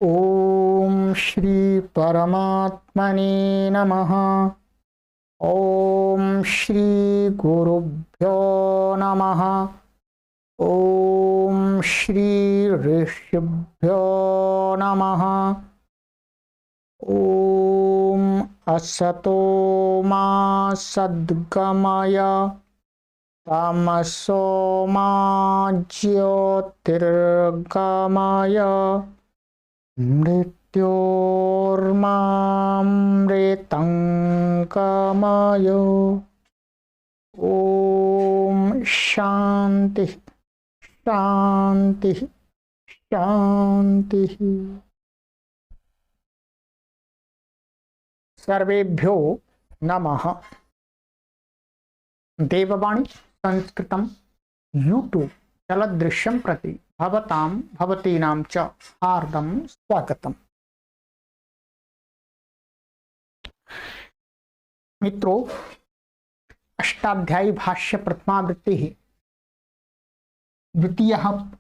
ओम श्री परमात्मने नमः। ओम श्री गुरुभ्यो नमः। ओम श्री ऋषिभ्यो नमः। ओम असतो मा सद्गमय तमसो मा ज्योतिर्गमय मृत्योर्मामृतंगमय। ओम शांति शांति शांति। सर्वेभ्यो नमः। देववाणी संस्कृतम यूट्यूब चलदृश्यम प्रति भवतां भवतीनां च हार्दं स्वागतम। मित्रों, अष्टाध्यायी भाष्य प्रथमावृत्ति द्वितीय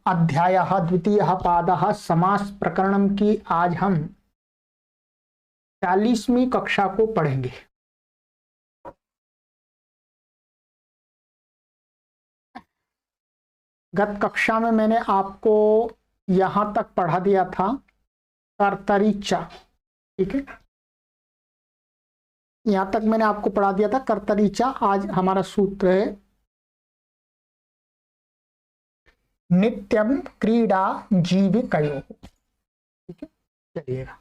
अध्याय द्वितीय पाद समास प्रकरणम की आज हम 40वीं कक्षा को पढ़ेंगे। गत कक्षा में मैंने आपको यहां तक पढ़ा दिया था कर्तरीचा, ठीक है, यहां तक मैंने आपको पढ़ा दिया था कर्तरीचा। आज हमारा सूत्र है नित्यम क्रीड़ा जीविकयो, ठीक है। चलिएगा,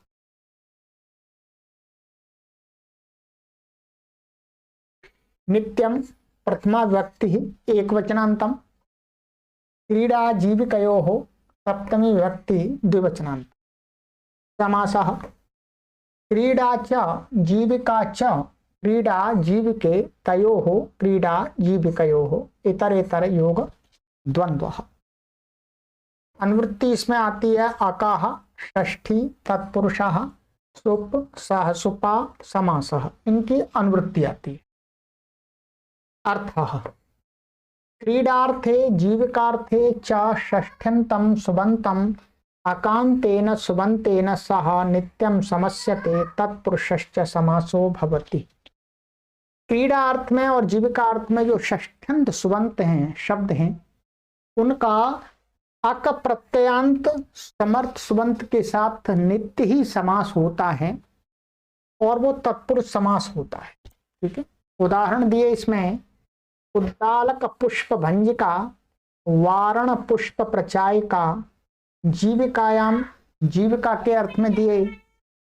नित्यम प्रथमा व्यक्ति एक वचनांतम, क्रीड़ा जीविकयो सप्तमी व्यक्ति द्विवचनांत। समासः क्रीड़ा च जीविका च क्रीड़ा जीविके तयोः क्रीड़ा जीविकयोः इतरेतर योग द्वंद्वः। अनुवृत्ति इसमें आती है अकाः षष्ठी तत्पुरुषः सुप सह सुपा समासः, इनकी अनुवृत्ति आती है। अर्थः क्रीडार्थे जीविकार्थे च षष्ठ्यन्तं सुबन्तं अकान्तेन सुबन्तेन सह नित्यं समस्यते तत्पुरुषश्च समासो भवति। क्रीडा अर्थ में और जीविका अर्थ में जो षष्ठ्यंत सुबंत हैं शब्द हैं, उनका अक प्रत्ययांत समर्थ सुबंत के साथ नित्य ही समास होता है और वो तत्पुरुष समास होता है, ठीक है। उदाहरण दिए इसमें उद्दालक पुष्प भंजिका वारण पुष्प प्रचायिका, जीविकायाम जीविका के अर्थ में दिए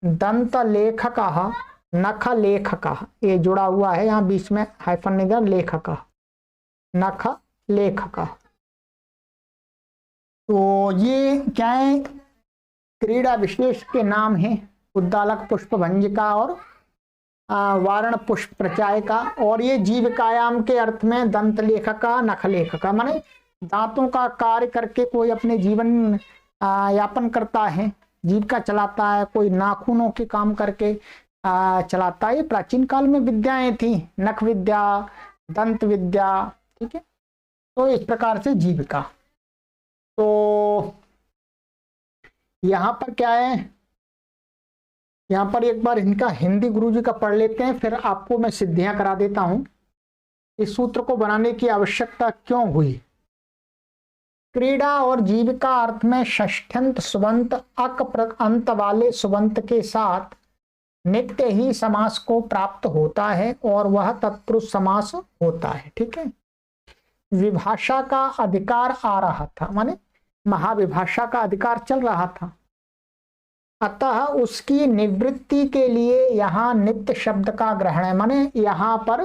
दंत लेखक नख लेखक, ये जुड़ा हुआ है यहाँ बीच में हाइफन निगर लेखक नख लेखक। तो ये क्या है, क्रीड़ा विशेष के नाम है उद्दालक पुष्प भंजिका और वारण पुष्प प्रचायिका, और ये जीविकायाम के अर्थ में दंत लेखका नख लेखका, माने दांतों का कार्य करके कोई अपने जीवन यापन करता है, जीविका चलाता है, कोई नाखूनों के काम करके चलाता है। ये प्राचीन काल में विद्याएं थी, नख विद्या दंत विद्या, ठीक है। तो इस प्रकार से जीविका। तो यहाँ पर क्या है, यहाँ पर एक बार इनका हिंदी गुरुजी का पढ़ लेते हैं, फिर आपको मैं सिद्धियां करा देता हूं इस सूत्र को बनाने की आवश्यकता क्यों हुई। क्रीड़ा और जीविका अर्थ में षष्ठ्यंत सुबंत अक अंत वाले सुबंत के साथ नित्य ही समास को प्राप्त होता है और वह तत्पुरुष समास होता है, ठीक है। विभाषा का अधिकार आ रहा था, माने महाविभाषा का अधिकार चल रहा था, अतः उसकी निवृत्ति के लिए यहाँ नित्य शब्द का ग्रहण है, माने यहाँ पर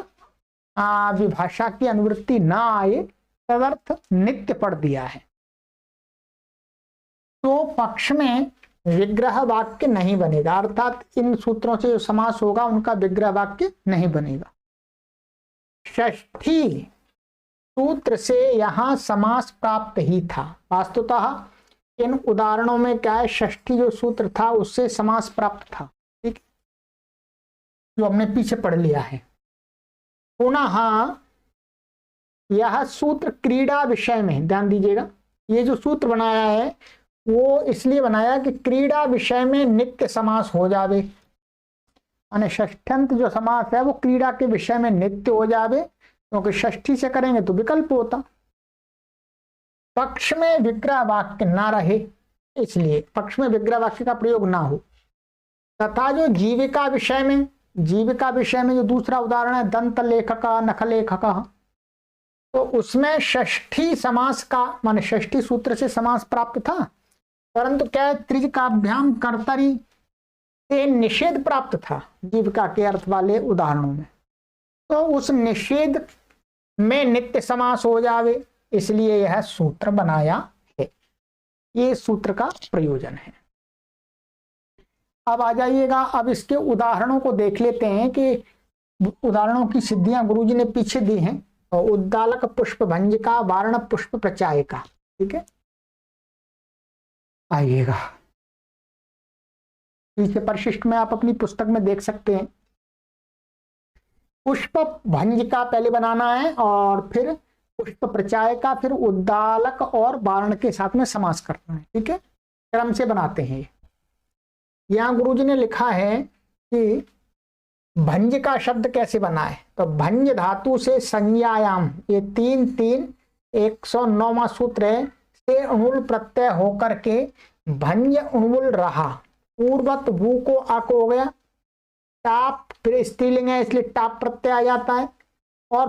विभाषा की अनुवृत्ति ना आए, तदर्थ नित्य पढ़ दिया है। तो पक्ष में विग्रह वाक्य नहीं बनेगा, अर्थात इन सूत्रों से जो समास होगा उनका विग्रह वाक्य नहीं बनेगा। षष्ठी सूत्र से यहाँ समास प्राप्त ही था। वास्तुतः इन उदाहरणों में क्या है, षष्ठी जो सूत्र था उससे समास प्राप्त था, ठीक, जो हमने पीछे पढ़ लिया है। पुनः यह सूत्र क्रीड़ा विषय में, ध्यान दीजिएगा, ये जो सूत्र बनाया है वो इसलिए बनाया कि क्रीड़ा विषय में नित्य समास हो जावे, यानी षष्ठ्यंत जो समास है वो क्रीड़ा के विषय में नित्य हो जावे, क्योंकि षष्ठी से करेंगे तो विकल्प होता। पक्ष में विग्रह वाक्य ना रहे, इसलिए पक्ष में विग्रह वाक्य का प्रयोग ना हो। तथा जो जीविका विषय में, जीविका विषय में जो दूसरा उदाहरण है दंत लेखक नख लेखक, तो उसमें षष्ठी समास का माने षष्ठी सूत्र से समास प्राप्त था, परंतु क्या है त्रिज काभ्याम कर्तरी से निषेध प्राप्त था जीविका के अर्थ वाले उदाहरणों में, तो उस निषेध में नित्य समास हो जावे, इसलिए यह सूत्र बनाया है। ये सूत्र का प्रयोजन है। अब आ जाइएगा, अब इसके उदाहरणों को देख लेते हैं कि उदाहरणों की सिद्धियां गुरुजी ने पीछे दी हैं। तो उद्दालक पुष्प भंजिका, वार्ण पुष्प प्रचायिका, ठीक है। आइएगा पीछे परिशिष्ट में आप अपनी पुस्तक में देख सकते हैं। पुष्प भंजिका पहले बनाना है और फिर पुष्प प्रचायिका, फिर उद्दालक और वार्ण के साथ में समास करना है, ठीक है। क्रम से बनाते हैं। यहां गुरुजी ने लिखा है कि भंज का शब्द कैसे बना है, तो भंज धातु से संज्ञायाम, ये 109वां सूत्र है, से अणुल प्रत्यय होकर के भंज अणुल रहा, पूर्वत भू को आक हो गया, टाप फिर स्त्रीलिंग है इसलिए टाप प्रत्यय आ जाता है, और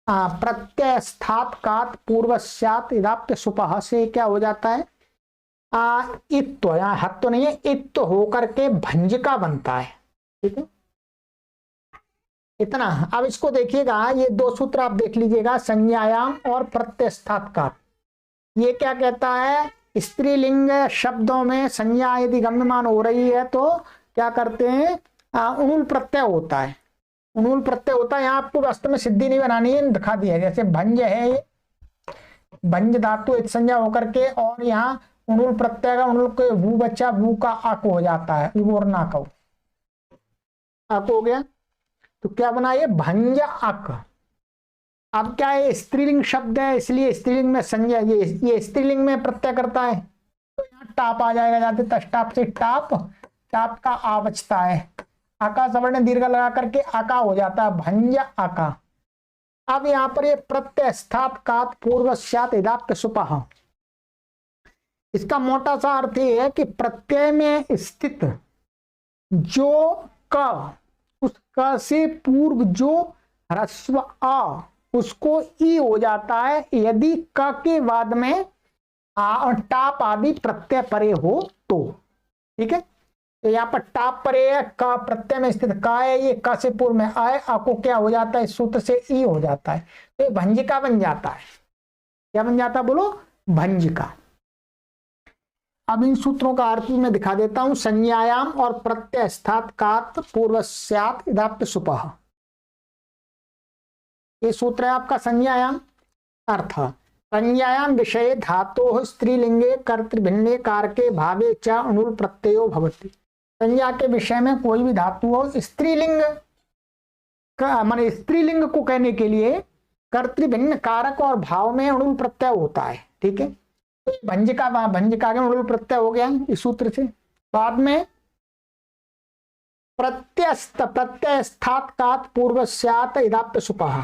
प्रत्ययस्थात कात पूर्वस्यात इदाप्य सुपह से क्या हो जाता है इत्तो, यहाँ हत तो नहीं है, इत्तो होकर के भंजिका बनता है, ठीक है। इतना। अब इसको देखिएगा, ये दो सूत्र आप देख लीजिएगा, संज्ञायाम और प्रत्ययस्थात कात। ये क्या कहता है, स्त्रीलिंग शब्दों में संज्ञा यदि गम्यमान हो रही है तो क्या करते हैं उणुल प्रत्यय होता है, उणुल प्रत्यय होता है। यहाँ आपको वास्तव में सिद्धि नहीं बनानी है, दिखा दिया है। जैसे भंज है, ये भंज धातु एक संज्ञा होकर के और यहाँ उणुल प्रत्यय का उणुल के भू बच्चा भू का आक हो जाता है, ना कहो आक हो गया, तो क्या बना ये भंज आक। अब क्या है स्त्रीलिंग शब्द है इसलिए स्त्रीलिंग में संज्ञा, ये स्त्रीलिंग में प्रत्यय करता है, तो यहाँ टाप आ जाएगा, जाते तष्टाप से टाप, टाप का आ बचता है, आका सवर्ण दीर्घ लगा करके आका हो जाता है, भंज आका। अब यहाँ पर ये प्रत्ययस्थात कात पूर्वस्यात इदाप्य सुपह, इसका मोटा सा अर्थ ये है कि प्रत्यय में स्थित जो क, उस क से पूर्व जो ह्रस्व आ, उसको ई हो जाता है यदि क के बाद में आ और टाप आदि प्रत्यय परे हो तो, ठीक है। तो यहाँ पर टाप परे है, क प्रत्यय में स्थित का है, ये क से पूर्व में आए, आ को क्या हो जाता है इस सूत्र से ई हो जाता है, तो ये भंजिका बन जाता है। क्या बन जाता है बोलो, भंजिका। अब इन सूत्रों का अर्थ मैं दिखा देता हूं। संज्ञायाम और प्रत्ययस्थात कात पूर्वस्यात इदाप्य सुपह, ये सूत्र है आपका संज्ञायाम। अर्थ संज्ञायाम विषय धातोः स्त्रीलिंगे कर्तृभिन्ने कारके भावे च अणुल प्रत्ययो भवति। संज्ञा के विषय में कोई भी धातु हो, स्त्रीलिंग माने स्त्रीलिंग को कहने के लिए कर्तृभिन्न कारक और भाव में अणुल प्रत्यय होता है, ठीक है। तो भंजिका, भंजिका के अणुल प्रत्यय हो गया इस सूत्र से। बाद में प्रत्ययस्थात कात पूर्वस्यात इदाप्य सुपह,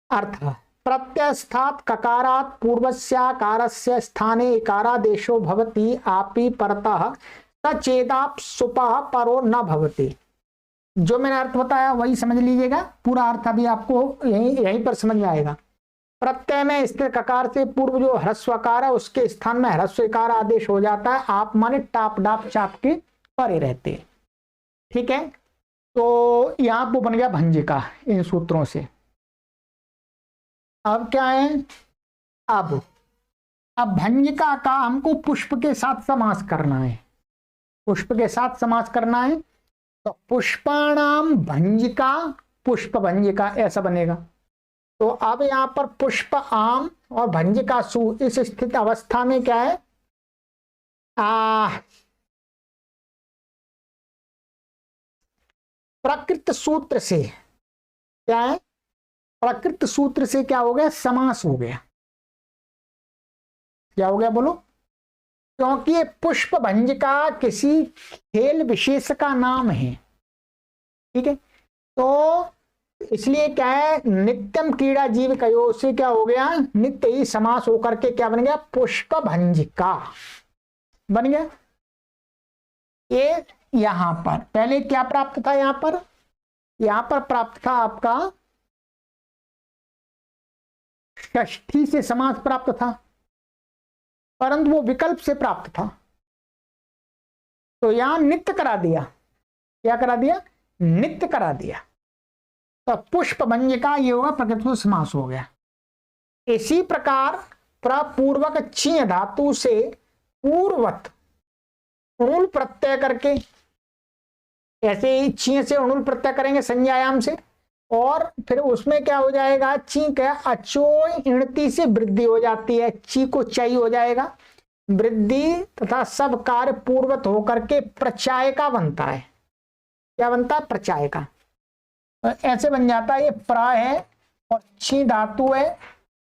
अर्थ प्रत्ययस्थात ककारात् पूर्वस्याकारस्य स्थाने इकारादेशो भवति आपि परतः सचेदाप सुपह परो न भवति। जो मैंने अर्थ बताया वही समझ लीजिएगा, पूरा अर्थ अभी आपको यहीं पर समझ में आएगा। प्रत्यय में स्थिर ककार से पूर्व जो ह्रस्वकार है उसके स्थान में ह्रस्वकार आदेश हो जाता है, आप माने टाप डाप चाप के परे रहते हैं, ठीक है। तो यहां वो बन गया भंजिका इन सूत्रों से। अब क्या है, अब भंजिका का हमको पुष्प के साथ समास करना है, पुष्प के साथ समास करना है, तो पुष्पाणाम भंजिका पुष्प भंजिका ऐसा बनेगा। तो अब यहां पर पुष्प आम और भंजिका सु, इस स्थित अवस्था में क्या है प्रकृत सूत्र से क्या है, प्रकृत सूत्र से क्या हो गया समास हो गया। क्या हो गया बोलो? क्योंकि ये पुष्प भंजिका किसी खेल विशेष का नाम है, ठीक है। तो इसलिए क्या है, नित्यम क्रीड़ा जीव कयो से क्या हो गया, नित्य ही समास होकर के क्या बन गया, पुष्प भंजिका बन गया। ये यहां पर पहले क्या प्राप्त था, यहां पर प्राप्त था आपका षष्ठी से समास प्राप्त था, परंतु वो विकल्प से प्राप्त था, तो यहां नित्य करा दिया। क्या करा दिया? नित्य करा दिया। तो पुष्प भंजिका ये होगा, प्रकृति समास हो गया। इसी प्रकार प्रपूर्वक ची धातु से पूर्वत उणुल प्रत्यय करके, ऐसे ही ची से उणुल प्रत्यय करेंगे संज्ञायाम से, और फिर उसमें क्या हो जाएगा, ची क्या, अचोय इणती से वृद्धि हो जाती है, ची को चई हो जाएगा, वृद्धि तथा सब कार्य पूर्वत होकर के प्रचाय का बनता है। क्या बनता है? प्रचाय का। तो ऐसे बन जाता है, ये प्रा है और ची धातु है,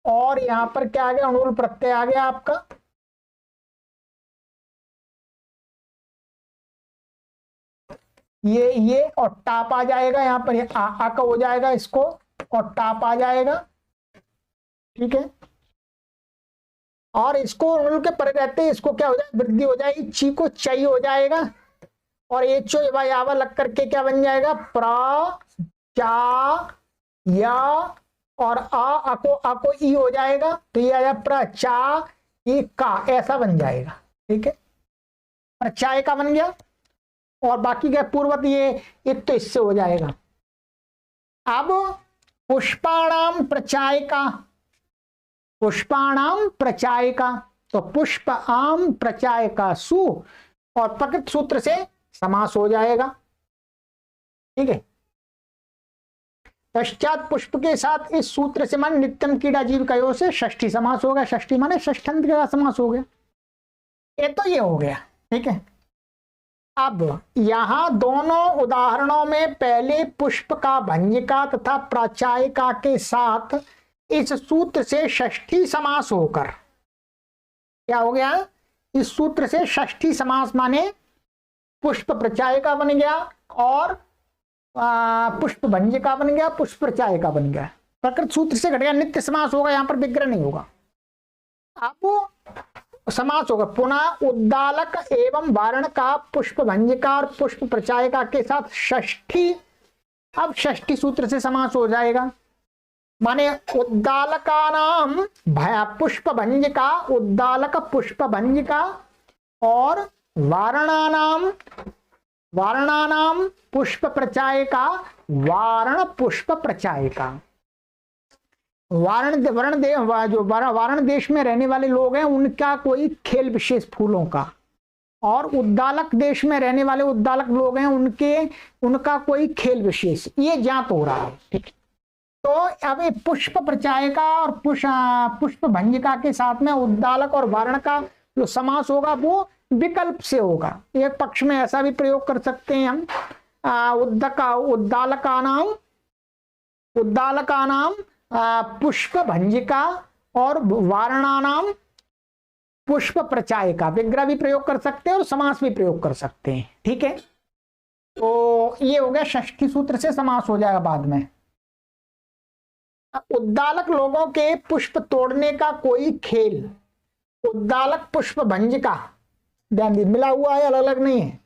और यहां पर क्या आ गया, अणुल प्रत्यय आ गया आपका, ये और टाप आ जाएगा यहाँ पर, आ का हो जाएगा इसको, और टाप आ जाएगा, ठीक है। और इसको अणुल के पर रहते हैं, इसको क्या हो जाएगा, वृद्धि हो जाएगी, ची को चई हो जाएगा, और ये चो यावा लग करके क्या बन जाएगा, प्रा चा या, और आ को ई हो जाएगा, तो ये आ जाएगा प्रचा ई का, ऐसा बन जाएगा, ठीक है। प्रचाय का बन गया, और बाकी क्या पूर्वत ये एक तो इससे हो जाएगा। अब पुष्पाणाम प्रचाय का, पुष्पाणाम प्रचाय का, तो पुष्प आम प्रचाय का सु और प्रकृत सूत्र से समास हो जाएगा, ठीक है। पश्चात पुष्प के साथ इस सूत्र से मान नित्यम क्रीड़ा जीव कयो से षष्ठी समास हो गया, षष्ठी माने षष्ठंत का समास हो गया। ये तो ये हो गया, ठीक है। अब यहां दोनों उदाहरणों में पहले पुष्प का भंजिका तथा प्राचायिका के साथ इस सूत्र से षष्ठी समास होकर क्या हो गया, इस सूत्र से षष्ठी समास माने पुष्प प्रचायिका बन गया, और पुष्प भंजिका बन गया, पुष्प प्रचायिका बन गया, प्रकृत सूत्र से घट गया, नित्य समास होगा, यहां पर विग्रह नहीं होगा। अब समास होगा पुनः उद्दालक एवं वारण का पुष्प भंजिका और पुष्प प्रचायिका के साथ षष्ठी, अब षष्ठी सूत्र से समास हो जाएगा, माने उद्दालका नाम पुष्प भंजिका, उद्दालक पुष्प भंजिका, और वारणानाम पुष्प प्रचायिका, वारण पुष्प प्रचायिका। वारण देश में रहने वाले लोग हैं, उनका कोई खेल विशेष फूलों का, और उद्दालक देश में रहने वाले उद्दालक लोग हैं, उनका कोई खेल विशेष, ये ज्ञात हो रहा है, ठीक। तो अब ये पुष्प प्रचायिका और पुष्प भंजिका के साथ में उद्दालक और वारण का जो समास होगा वो विकल्प से होगा। एक पक्ष में ऐसा भी प्रयोग कर सकते हैं हम, उद्दालका नाम पुष्प भंजिका और वारणानाम पुष्प प्रचायिका, विग्रह भी प्रयोग कर सकते हैं और समास भी प्रयोग कर सकते हैं, ठीक है। तो ये हो गया षष्ठी सूत्र से समास हो जाएगा बाद में। उद्दालक लोगों के पुष्प तोड़ने का कोई खेल, उद्दालक पुष्प भंजिका, ध्यान दी मिला हुआ है, अलग अलग नहीं है,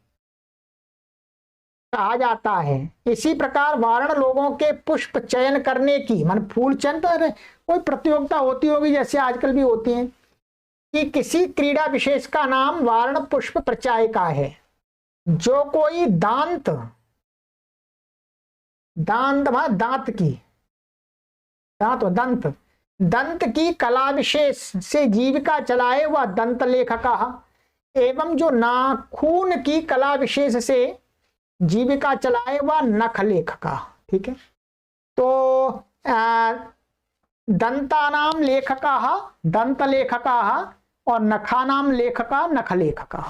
कहा जाता है। इसी प्रकार वारण लोगों के पुष्प चयन करने की, मान फूल चयन तो कोई प्रतियोगिता होती होगी जैसे आजकल भी होती है, कि किसी क्रीड़ा विशेष का नाम वारण पुष्प प्रचायिका है। जो कोई दांत दंत की कला विशेष से जीविका चलाए वह दंत लेखका, एवं जो नाखून की कला विशेष से जीविका चलाए वह नख लेखका, ठीक है। तो दंतानाम लेखका दंत लेखका और नखानाम लेखका नख लेखका।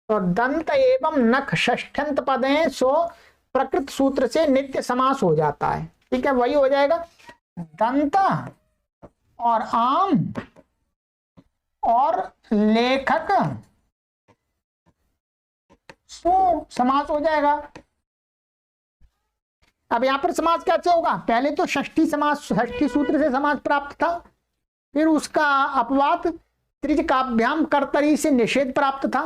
तो दंत एवं नख षष्ठ्यंत पद है, सो प्रकृत सूत्र से नित्य समास हो जाता है, ठीक है। वही हो जाएगा दंत और आम और लेखक सु समास हो जाएगा। अब यहां पर समास कैसे होगा, पहले तो षष्ठी समास, षष्ठी सूत्र से समास प्राप्त था, फिर उसका अपवाद त्रिजकाभ्याम कर्तरी से निषेध प्राप्त था,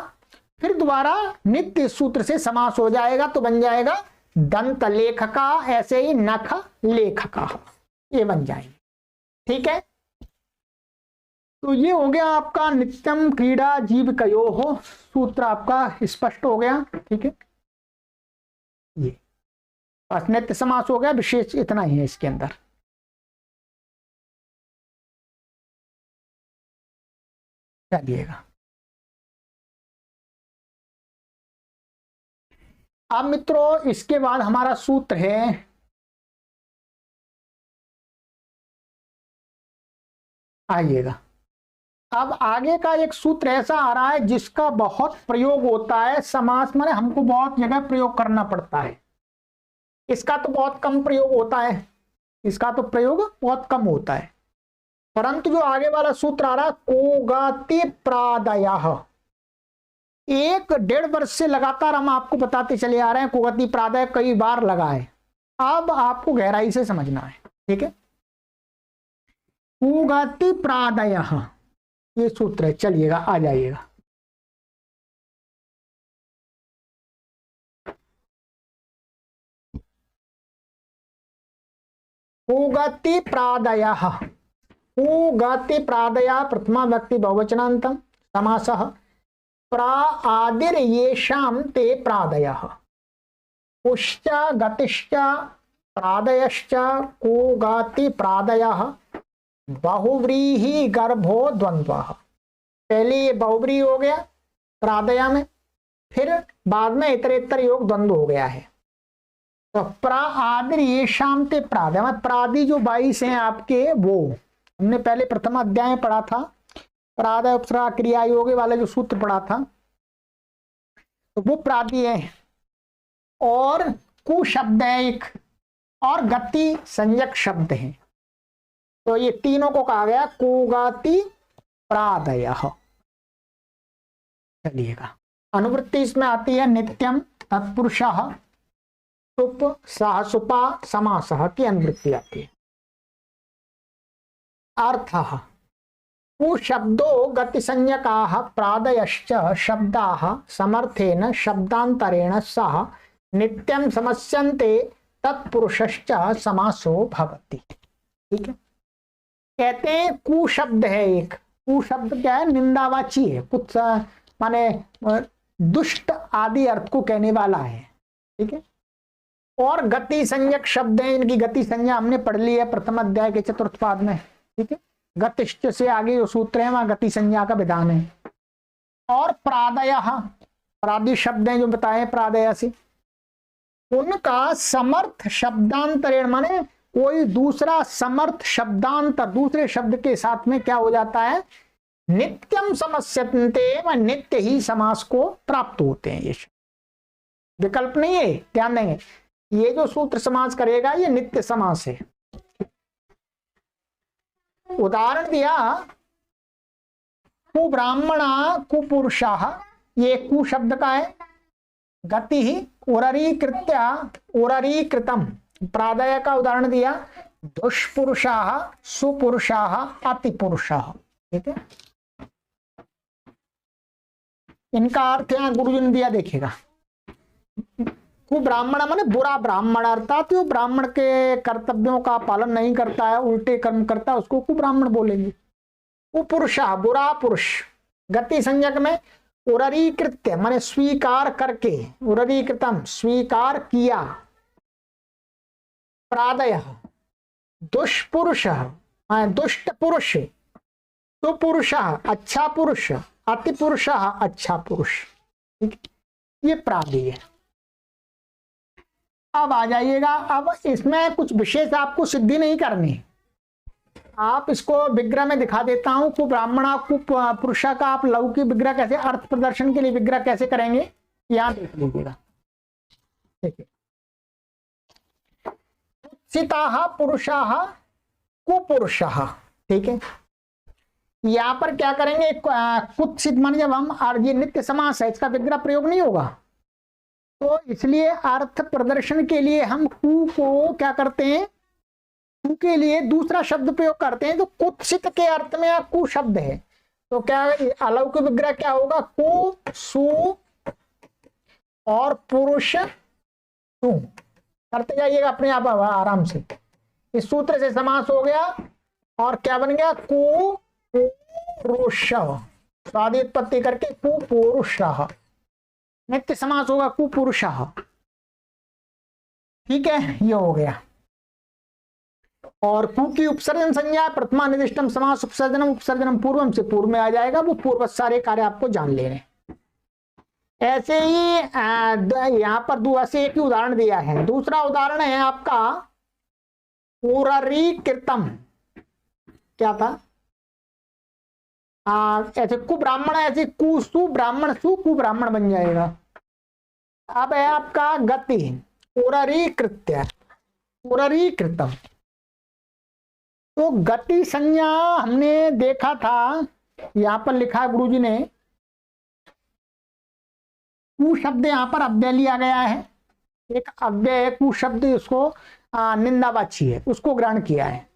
फिर दोबारा नित्य सूत्र से समास हो जाएगा तो बन जाएगा दंत लेखका, ऐसे ही नख लेखका, ये बन जाएंगे। ठीक है, तो ये हो गया आपका नित्यम क्रीड़ा जीविकयोः, सूत्र आपका स्पष्ट हो गया। ठीक है, ये बस नित्य समास हो गया, विशेष इतना ही है इसके अंदर। चलिएगा, अब मित्रों इसके बाद हमारा सूत्र है आइएगा, अब आगे का एक सूत्र ऐसा आ रहा है जिसका बहुत प्रयोग होता है, समास माने हमको बहुत जगह प्रयोग करना पड़ता है। इसका तो बहुत कम प्रयोग होता है, इसका तो प्रयोग बहुत कम होता है, परंतु जो आगे वाला सूत्र आ रहा है कोगति प्रादयः, 1-1.5 वर्ष से लगातार हम आपको बताते चले आ रहे हैं कोगति प्रादय कई बार लगा है, अब आपको गहराई से समझना है। ठीक है, कोगति प्रादयः ये सूत्र है, चलिएगा आ जाइएगा। कोगति प्रादयः, कोगति प्रादयः प्रथमा व्यक्ति बहुवचनान्तं समासः प्रादिर येषां ते प्रादयः, पुश्च गतिश्च प्रादयश्च कोगति प्रादयः बहुव्रीहि गर्भो द्वंद्वः। पहले ये बहुव्रीहि हो गया प्रादया में, फिर बाद में इतरेतर योग द्वंद्व हो गया है। तो प्रादिर येषां ते प्रादय, प्रादि जो 22 हैं आपके, वो हमने पहले प्रथम अध्याय में पढ़ा था, प्रादय उपसर्ग क्रिया योग वाला जो सूत्र पढ़ा था, तो वो प्रादि है, और कु शब्द है एक, और गति संज्ञक शब्द है, तो ये तीनों को कहा गया कोगति प्रादयः। चलिएगा, अनुवृत्ति इसमें आती है नित्यम तत्पुरुषः सुप सहसुपा समासः की अनुवृत्ति आती है। अर्थः कुशब्दो गतिसंज्ञकाः प्रादयश्च शब्दाः समर्थेन शब्दान्तरेण सह नित्यं समस्यन्ते तत्पुरुषश्च समासो भवति। ठीक है, कहते हैं कुशब्द है एक, कुशब्द क्या है, निंदावाची है, कुछ माने दुष्ट आदि अर्थ को कहने वाला है। ठीक है, और गति संज्ञक शब्द है, इनकी गति संज्ञा हमने पढ़ ली है प्रथम अध्याय के चतुर्थ पाद में। ठीक है, गतिश्च से आगे जो सूत्र है वहां गति संज्ञा का विधान है। और प्रादयः, प्रादि शब्द हैं जो बताए प्रादय से, उनका समर्थ शब्दांतरेण माने कोई दूसरा समर्थ शब्दांतर दूसरे शब्द के साथ में क्या हो जाता है, नित्यम समस्यन्ते, नित्य ही समास को प्राप्त होते हैं। ये विकल्प नहीं है, ध्यान देंगे, ये जो सूत्र समास करेगा ये नित्य समास है। उदाहरण दिया कुब्राह्मणा कुपुरुषाः, ये कु शब्द का है, गति ही उररीकृत्या उररीकृतम, प्रादय का उदाहरण दिया दुष्पुरुषाः सुपुरुषाः अतिपुरुषाः। ठीक है, इनका अर्थ यहां गुरुजी ने दिया, देखिएगा कुब्राह्मण माने बुरा ब्राह्मण, अर्थात जो ब्राह्मण के कर्तव्यों का पालन नहीं करता है, उल्टे कर्म करता है, उसको कुब्राह्मण बोलेंगे। कुपुरुषा बुरा पुरुष, गति संज्ञक में उररीकृत्य माने स्वीकार करके, उररीकृतम स्वीकार किया, प्रादय दुष्पुरुष दुष्ट पुरुष, सुपुरुष अच्छा पुरुष, अतिपुरुष अच्छा पुरुष। ठीक, ये प्रादि है। अब आ जाइएगा, अब इसमें कुछ विशेष आपको सिद्धि नहीं करनी, आप इसको विग्रह में दिखा देता हूं। कुब्राह्मणा कुपुरुषा का आप लघु विग्रह कैसे, अर्थ प्रदर्शन के लिए विग्रह कैसे करेंगे, यहां देख लीजिएगा। ठीक है, कुत्सिताः पुरुषाः कुपुरुषाः। ठीक है, यहाँ पर क्या करेंगे, कुत्सित मान, जब हम ये नित्य समास है, इसका विग्रह प्रयोग नहीं होगा, तो इसलिए अर्थ प्रदर्शन के लिए हम कु को क्या करते हैं, कु के लिए दूसरा शब्द प्रयोग करते हैं। तो कुत्सित के अर्थ में कु शब्द है, तो क्या अलौकिक विग्रह क्या होगा, कु सु और पुरुष सु, करते जाइएगा अपने आप आराम से। इस सूत्र से समास हो गया और क्या बन गया, कु पुरुष, स्वादि उत्पत्ति करके कु पुरुष, नित्य समास होगा कु पुरुष। ठीक है, ये हो गया। और कु की उपसर्जन संज्ञा प्रथमा निर्दिष्टम समास उपसर्जनम पूर्वम से पूर्व में आ जाएगा, वो पूर्व सारे कार्य आपको जान लेने। ऐसे ही यहाँ पर ऐसे एक ही उदाहरण दिया है। दूसरा उदाहरण है आपका उररीकृतम, क्या था, ऐसे कुब्राह्मण, ऐसे कुसु ब्राह्मण, सु कुब्राह्मण बन जाएगा। अब है आपका गति, उररीकृत्य, उररीकृतम। तो गति संज्ञा हमने देखा था, यहां पर लिखा गुरुजी ने, कु शब्द यहां पर अव्यय लिया गया है, एक अव्यय है कु शब्द, उसको निंदावाची है, उसको ग्रहण किया है।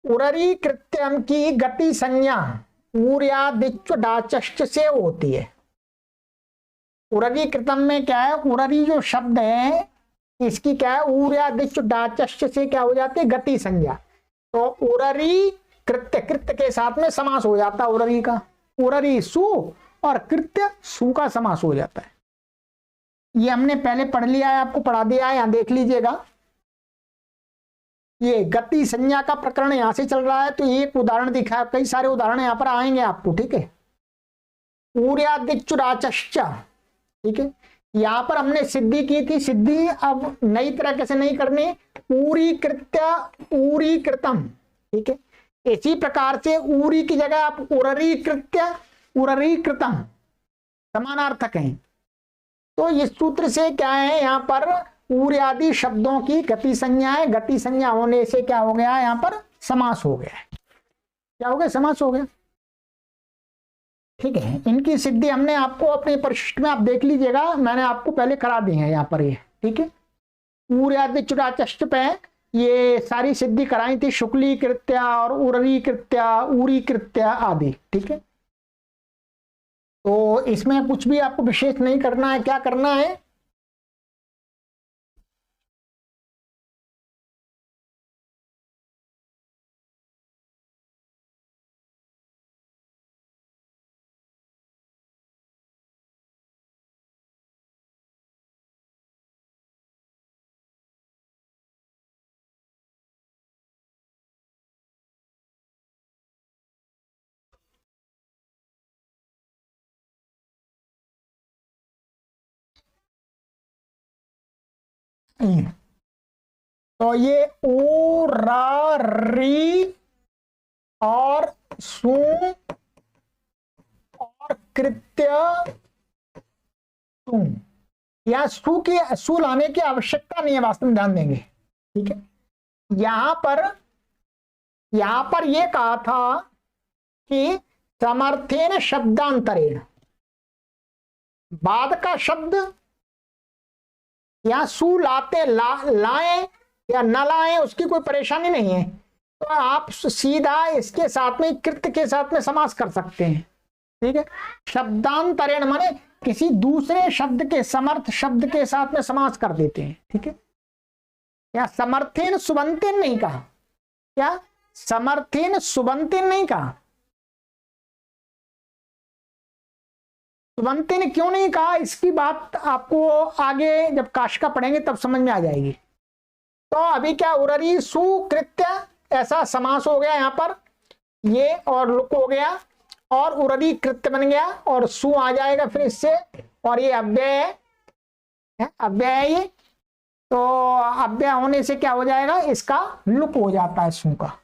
उररी कृत्यम की गति संज्ञा ऊर्यादिच्व डाचष्ट से होती है। उररी कृतम में क्या है, उररी जो शब्द है इसकी क्या है, ऊर्यादिच्व डाचष्ट से क्या हो जाती है, गति संज्ञा। तो उररी कृत्य, कृत्य के साथ में समास हो जाता है उररी का, उररी सु और कृत्य सु का समास हो जाता है। ये हमने पहले पढ़ लिया है, आपको पढ़ा दिया है, यहां देख लीजिएगा। ये गति संज्ञा का प्रकरण यहां से चल रहा है, तो एक उदाहरण दिखा है, कई सारे उदाहरण यहां पर आएंगे आपको। ठीक है, ऊर्यादिच्युराचश्च, ठीक है, यहां पर हमने सिद्धि की थी, सिद्धि अब नई तरह कैसे नहीं करनी, ऊरी कृत्य ऊरी कृतम। ठीक है, इसी प्रकार से ऊरी की जगह आप उररी कृत्य उररी कृतम, समानार्थक हैं। तो इस सूत्र से क्या है, यहां पर ऊर्यादि शब्दों की गति संज्ञा है, गति संज्ञा होने से क्या हो गया, यहां पर समास हो गया है। क्या हो गया, समास हो गया। ठीक है, इनकी सिद्धि हमने आपको अपने परिशिष्ट में आप देख लीजिएगा, मैंने आपको पहले करा दी है यहाँ पर ये। ठीक है, ऊर्यादि चुराचष्ट पे ये सारी सिद्धि कराई थी, शुक्ली कृत्या और उररी कृत्या, ऊरी कृत्या आदि। ठीक है, तो इसमें कुछ भी आपको विशेष नहीं करना है। क्या करना है, तो ये ऊ रा री और सु और कृत्य सु, या सु की सु लाने की आवश्यकता नहीं है, वास्तव में ध्यान देंगे। ठीक है, यहां पर ये कहा था कि समर्थेन शब्दांतरेण, बाद का शब्द या सु लाते लाएं या न लाएं उसकी कोई परेशानी नहीं है, तो आप सीधा इसके साथ में कृत्य के साथ में समास कर सकते हैं। ठीक है, शब्दांतरेण माने किसी दूसरे शब्द के, समर्थ शब्द के साथ में समास कर देते हैं। ठीक है, या समर्थेन सुबंतेन नहीं कहा, क्या समर्थेन सुबंतेन नहीं कहा, सुबंतेन क्यों नहीं कहा, इसकी बात आपको आगे जब काशिका पढ़ेंगे तब समझ में आ जाएगी। तो अभी क्या, उररी सुकृत्य ऐसा समास हो गया यहां पर, ये और लुक हो गया और उररी कृत्य बन गया और सु आ जाएगा फिर इससे, और ये अव्यय है, अव्यय है ये, तो अव्यय होने से क्या हो जाएगा, इसका लुक हो जाता है सु का।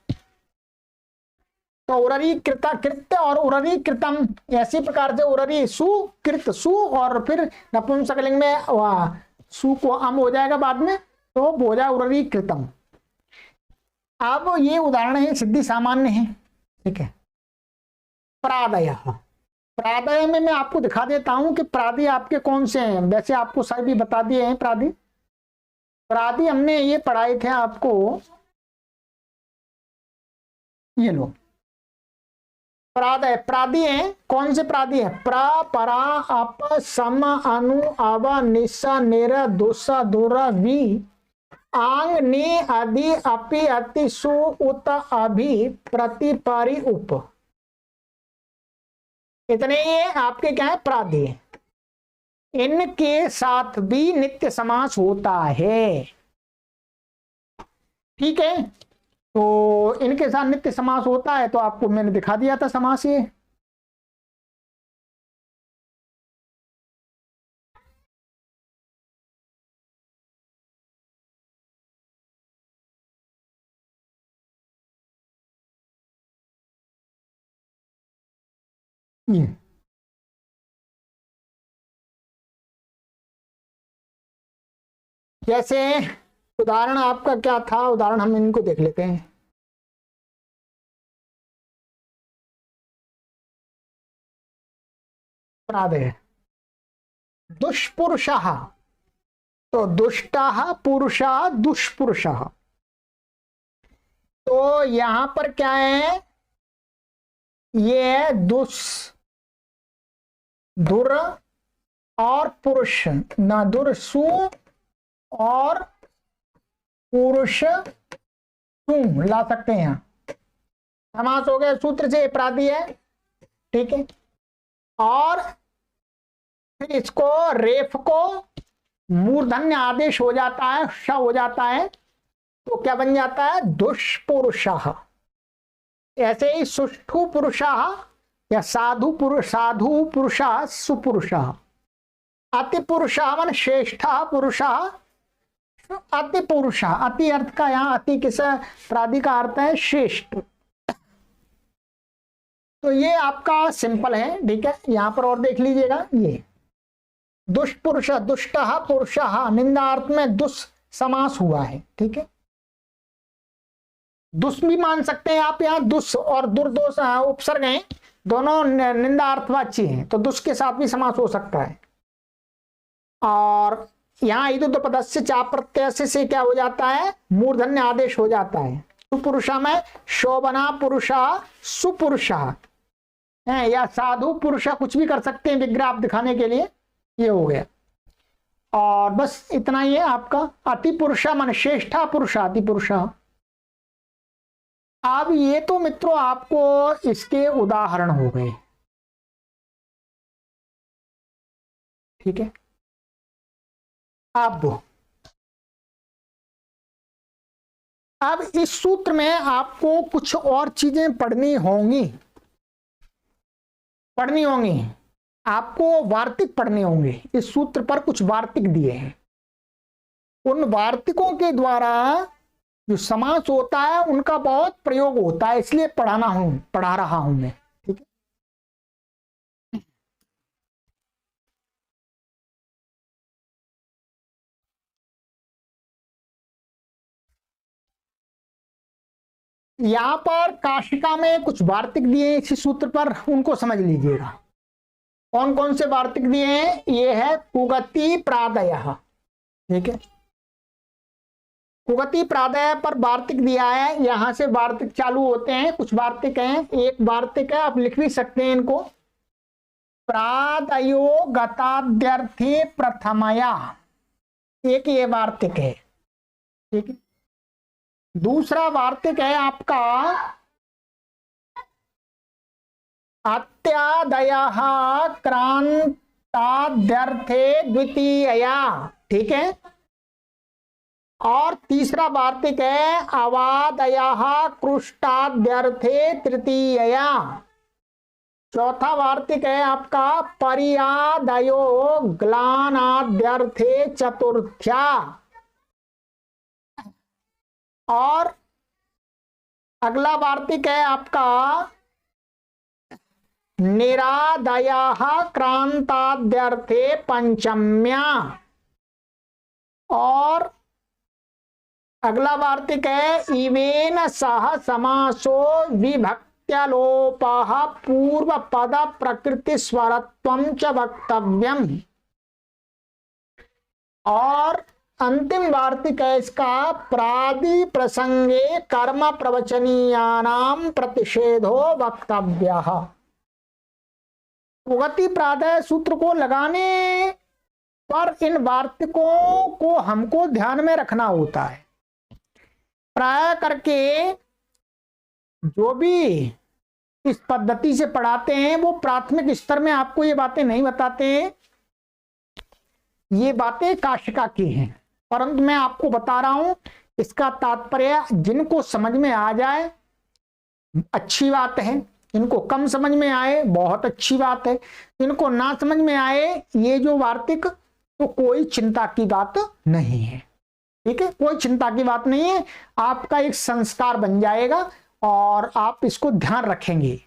तो उररी कृता कृत्य और उररी कृतम, ऐसी प्रकार से उररी सु कृत सु और फिर नपुंसकलिंग में सु को अम हो जाएगा बाद में, तो हो जाए उररी कृतम। अब ये उदाहरण है, सिद्धि सामान्य है। ठीक है, प्रादय। प्रादय में मैं आपको दिखा देता हूं कि प्रादि आपके कौन से हैं। वैसे आपको सभी बता दिए हैं प्रादि। प्रादि हमने ये पढ़ाए थे आपको, ये लो प्रादय। प्रादि हैं कौन से प्रादि हैं? प्र, परा, अप, सम, अनु, अव, निस, निर, दुस, दुर, वि, आंग, नि, अधि, अपि, अति, सु, उत, अभि, प्रति, परि, उप। इतने ये आपके क्या है? प्रादि। इनके साथ भी नित्य समास होता है, ठीक है। तो इनके साथ नित्य समास होता है, तो आपको मैंने दिखा दिया था समास ये। ये जैसे उदाहरण आपका क्या था, उदाहरण हम इनको देख लेते हैं। प्रादय दुष्पुरुषः, तो दुष्टः पुरुषः दुष्पुरुषः। तो यहां पर क्या है? ये है दुस, दुर और पुरुष, न दुर सु और पुरुष सु ला सकते हैं। यहां समास हो गया, सूत्र से अपराधी है, ठीक है। और फिर इसको रेफ को मूर्धन्य आदेश हो जाता है, श हो जाता है, तो क्या बन जाता है? दुष्पुरुषः। ऐसे ही सुष्ठु पुरुषः या साधु पुरुष, साधु पुरुषः सुपुरुषः। अति पुरुषः मन श्रेष्ठ पुरुषः, अति पुरुषः। अति अर्थ का यहाँ अति किस प्रादि का अर्थ है? श्रेष्ठ। तो ये आपका सिंपल है, ठीक है। यहां पर और देख लीजिएगा, ये दुष्पुरुष, दुष्टः पुरुषः, निंदार्थ में दुस समास हुआ है, ठीक है। दुस भी मान सकते हैं आप, यहाँ दुस और दुर्दोष उपसर्ग हैं, दोनों निंदार्थवाची हैं, तो दुस के साथ भी समास हो सकता है। और यहाँ इदुद पदस्य चा प्रत्यय से क्या हो जाता है? मूर्धन्य आदेश हो जाता है। सुपुरुषा में शोभना पुरुषा सुपुरुषा है, या साधु पुरुषा, कुछ भी कर सकते हैं विग्रह आप दिखाने के लिए। ये हो गया। और बस इतना ही है आपका। अति पुरुषा मन श्रेष्ठा पुरुषा अति पुरुषा। अब ये तो मित्रों आपको इसके उदाहरण हो गए, ठीक है। अब इस सूत्र में आपको कुछ और चीजें पढ़नी होंगी, आपको वार्तिक पढ़ने होंगे। इस सूत्र पर कुछ वार्तिक दिए हैं, उन वार्तिकों के द्वारा जो समास होता है उनका बहुत प्रयोग होता है, इसलिए पढ़ा रहा हूं मैं, ठीक है। यहां पर काशिका में कुछ वार्तिक दिए इसी सूत्र पर, उनको समझ लीजिएगा। कौन कौन से वार्तिक दिए हैं? ये है कुगति प्रादयः, ठीक है। कुगति प्रादय पर वार्तिक दिया है, यहां से वार्तिक चालू होते हैं। कुछ वार्तिक हैं, एक वार्तिक है, आप लिख भी सकते हैं इनको। प्रादयो गताद्यर्थे प्रथमया, एक ये वार्तिक है, ठीक है। दूसरा वार्तिक है आपका अत्यादयः क्रांताद्यर्थे द्वितीयया, ठीक है। और तीसरा वार्तिक है अवादयः कृष्टाद्यर्थे तृतीयया। चौथा वार्तिक है आपका पर्यादयो ग्लानाद्यर्थे चतुर्थ्या। और अगला वार्तिक है आपका निरादयः क्रांताद्यर्थे पंचम्या। और अगला वार्तिक है इवेन सह समासो विभक्त प्रत्यलोपः पूर्व पद प्रकृति स्वरत्वं च वक्तव्यम। और अंतिम वार्तिक है इसका, प्रादि प्रसंगे कर्म प्रवचनीयानाम प्रतिषेधो वक्तव्यः। उगति प्रादय सूत्र को लगाने पर इन वार्तिकों को हमको ध्यान में रखना होता है। प्राय करके जो भी इस पद्धति से पढ़ाते हैं वो प्राथमिक स्तर में आपको ये बातें नहीं बताते हैं, ये बातें काशिका की हैं, परंतु मैं आपको बता रहा हूं। इसका तात्पर्य जिनको समझ में आ जाए अच्छी बात है, इनको कम समझ में आए बहुत अच्छी बात है, इनको ना समझ में आए ये जो वार्तिक, तो कोई चिंता की बात नहीं है। ठीक है, कोई चिंता की बात नहीं है, आपका एक संस्कार बन जाएगा और आप इसको ध्यान रखेंगे।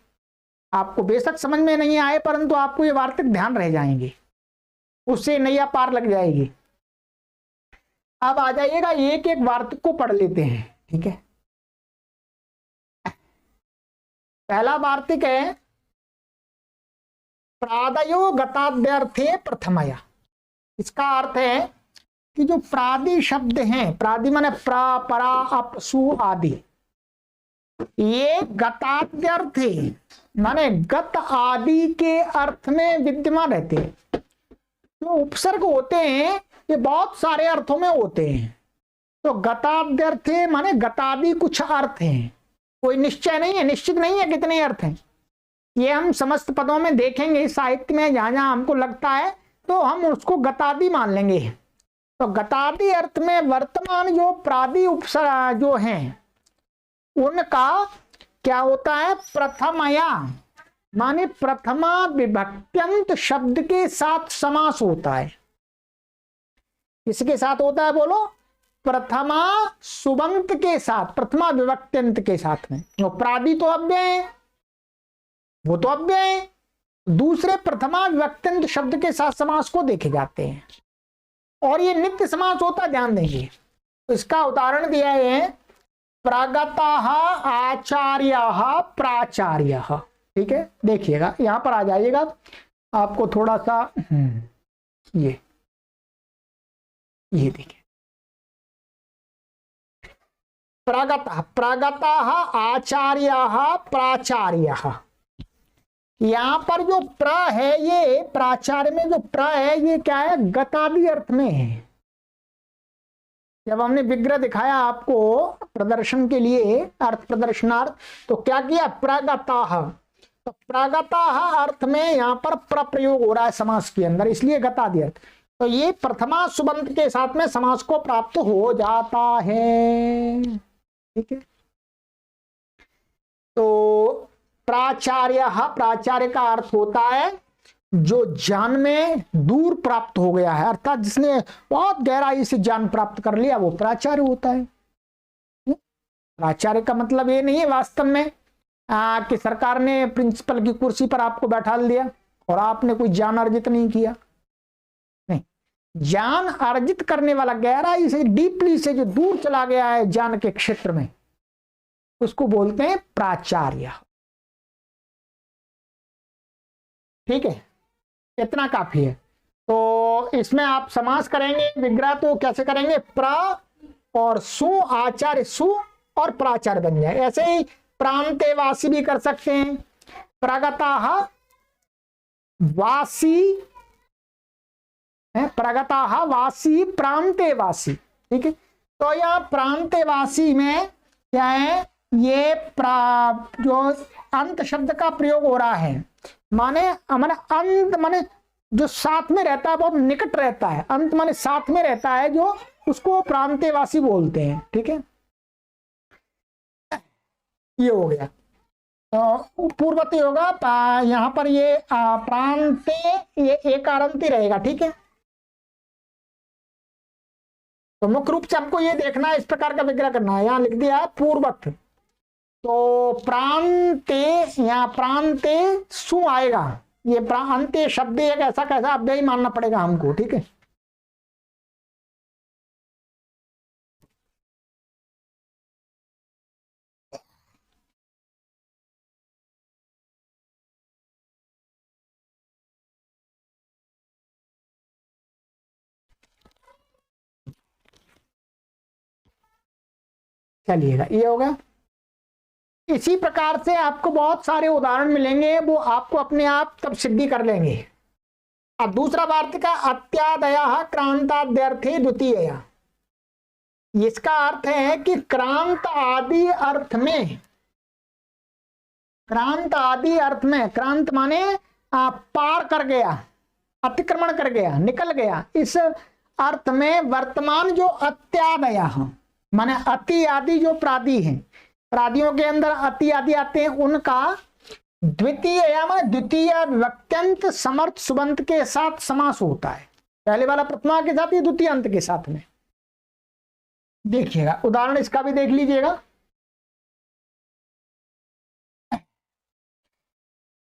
आपको बेशक समझ में नहीं आए परंतु आपको ये वार्तिक ध्यान रह जाएंगे, उससे नैया पार लग जाएगी। अब आ जाइएगा, एक एक वार्तिक को पढ़ लेते हैं। ठीक है, पहला वार्तिक है प्रादयो गताद्यर्थे प्रथमया। इसका अर्थ है कि जो प्रादि शब्द हैं, प्रादि माने प्रा परा अप सु आदि, ये गताद्यर्थे माने गत आदि के अर्थ में विद्यमान रहते हैं। जो उपसर्ग होते हैं ये बहुत सारे अर्थों में होते हैं, तो गताद्यर्थे माने गतादि कुछ अर्थ हैं, कोई निश्चय नहीं है, निश्चित नहीं है कितने अर्थ हैं। ये हम समस्त पदों में देखेंगे साहित्य में, जहां जहां हमको लगता है तो हम उसको गतादि मान लेंगे। तो गतादि अर्थ में वर्तमान जो प्रादि उपसर्ग जो हैं उनका क्या होता है, प्रथमया माने प्रथमा विभक्त्यंत शब्द के साथ समास होता है। किसके साथ होता है बोलो, प्रथमा सुबंत के साथ, प्रथमा विभक्त्यंत के साथ में। वो प्रादि तो अव्यय है, वो तो अव्यय है, दूसरे प्रथमा विभक्त्यंत शब्द के साथ समास को देखे जाते हैं और ये नित्य समास होता, ध्यान देंगे। तो इसका उदाहरण दिया है प्रागताः आचार्याः प्राचार्यः। ठीक है, देखिएगा यहां पर आ जाइएगा, आपको थोड़ा सा ये देखिए, प्रागताः आचार्याः प्राचार्यः। यहां पर जो प्र है, ये प्राचार्य में जो प्र है ये क्या है, गतादि अर्थ में है। जब हमने विग्रह दिखाया आपको प्रदर्शन के लिए, अर्थ प्रदर्शनार्थ, तो क्या किया, प्रागताः। तो प्रागताः अर्थ में यहां पर प्र प्रयोग हो रहा है समास के अंदर, इसलिए गतादि अर्थ। तो ये प्रथमा सुबंत के साथ में समास को प्राप्त हो जाता है। ठीक है, तो प्राचार्य, प्राचार्य का अर्थ होता है जो ज्ञान में दूर प्राप्त हो गया है, अर्थात जिसने बहुत गहराई से ज्ञान प्राप्त कर लिया, वो प्राचार्य होता है। प्राचार्य का मतलब ये नहीं है वास्तव में कि सरकार ने प्रिंसिपल की कुर्सी पर आपको बैठा दिया और आपने कोई ज्ञान अर्जित नहीं किया। नहीं, ज्ञान अर्जित करने वाला, गहराई से डीपली से जो दूर चला गया है ज्ञान के क्षेत्र में, उसको बोलते हैं प्राचार्य। ठीक है, इतना काफी है। तो इसमें आप समास करेंगे विग्रह, तो कैसे करेंगे, प्रा और सु, आचार्य सु और प्राचार्य बन जाए। ऐसे ही प्रांतेवासी भी कर सकते हैं, प्रगताः वासी है, प्रगताः वासी प्रांतेवासी। ठीक है, तो यह प्रांतेवासी में क्या है, ये जो अंत शब्द का प्रयोग हो रहा है, माने अंत माने जो साथ में रहता है, बहुत निकट रहता है, अंत माने साथ में रहता है, जो उसको प्रांतेवासी बोलते हैं। ठीक है, ये हो गया। तो पूर्वती होगा, यहां पर ये प्रांते, ये एकारांति रहेगा। ठीक है, तो मुख्य रूप से हमको ये देखना है, इस प्रकार का विग्रह करना है। यहां लिख दिया है पूर्वक, तो प्रांते, यहाँ प्रांते सु आएगा, ये प्रांते शब्द एक ऐसा कैसा अव्यय मानना पड़ेगा हमको। ठीक है, चलिएगा, ये होगा। इसी प्रकार से आपको बहुत सारे उदाहरण मिलेंगे, वो आपको अपने आप तब सिद्धि कर लेंगे। अब दूसरा वार्तिक का अत्यादय क्रांताद्यर्थे द्वितीय, इसका अर्थ है कि क्रांत आदि अर्थ में, क्रांत आदि अर्थ में, क्रांत माने पार कर गया, अतिक्रमण कर गया, निकल गया, इस अर्थ में वर्तमान जो अत्यादय माने अति आदि जो प्रादि हैं, प्रादियों के अंदर अति आदि आते हैं, उनका द्वितीय माने द्वितीय विभक्त्यंत समर्थ सुबंत के साथ समास होता है। पहले वाला प्रथमा के साथ, ये द्वितीय अंत के साथ में। देखिएगा उदाहरण इसका भी देख लीजिएगा।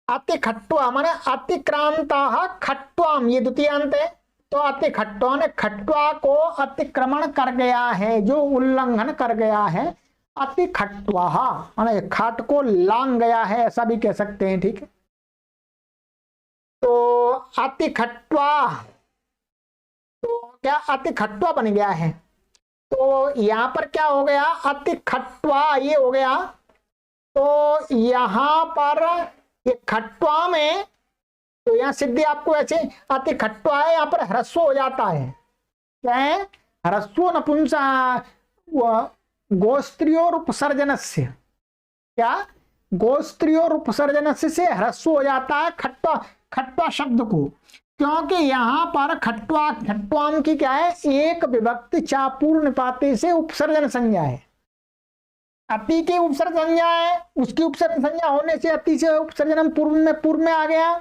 अति खट्वा माने अतिक्रांता खट्वाम, ये द्वितीय अंत है, तो अति खट्वा ने खट्वा को अतिक्रमण कर गया है, जो उल्लंघन कर गया है। अति खट्वा माने खाट को लांग गया है, ऐसा भी कह सकते हैं, ठीक है। तो अति खट्वा, तो क्या अति खट्वा बन गया है, तो यहां पर क्या हो गया, अति खट्वा ये हो गया। तो यहां पर ये खट्वा में, तो यहां सिद्धि आपको ऐसे अति खट्वा है, यहां पर ह्रस्व हो जाता है। क्या है, ह्रस्व नपुंसा गोस्त्रियोर उपसर्जनस्य, क्या गोस्त्रियोर उपसर्जनस्य से ह्रस्व हो जाता है खट्वा, खट्वा शब्द को, क्योंकि यहां पर खट्वा, खट्वाम की क्या है, एक विभक्ति चापूर्ण निपाते से उपसर्जन संज्ञा है। अति की उपसर्ग संज्ञा है, उसकी उपसर्ग संज्ञा होने से अति से उपसर्जन पूर्व में आ गया,